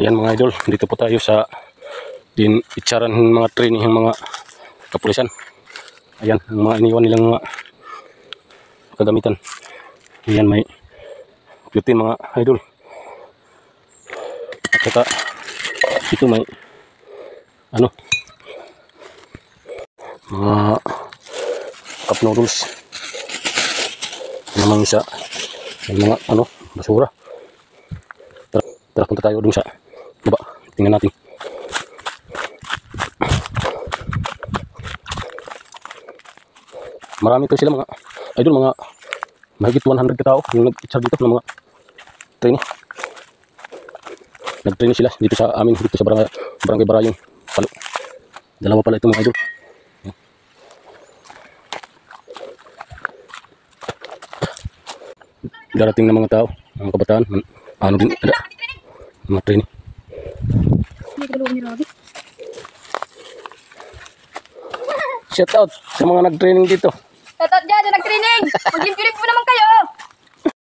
Ayan mga idol, dito po tayo sa itsaran ng mga training ng mga kapulisan. Ayan, ang mga iniwan nilang mga kagamitan. Ayan, may putin mga idol. At saka ito may mga cup noodles. Namang isa may mga basura. Tara, punta tayo dun sa baba. Tingnan natin. Marami to sila mga idol, mga mahigit 100 katao yung nag-itchar dito ng mga training. Nag-training sila dito sa amin, dito sa barangay Barayong Palo. Dalawa pala ito mga idol. Darating na mga tao, mga kabataan, din ada mga training. Shout out sa mga nag-training dito. Shout out dyan, nag-training. Mag-limpyo-limpyo naman kayo.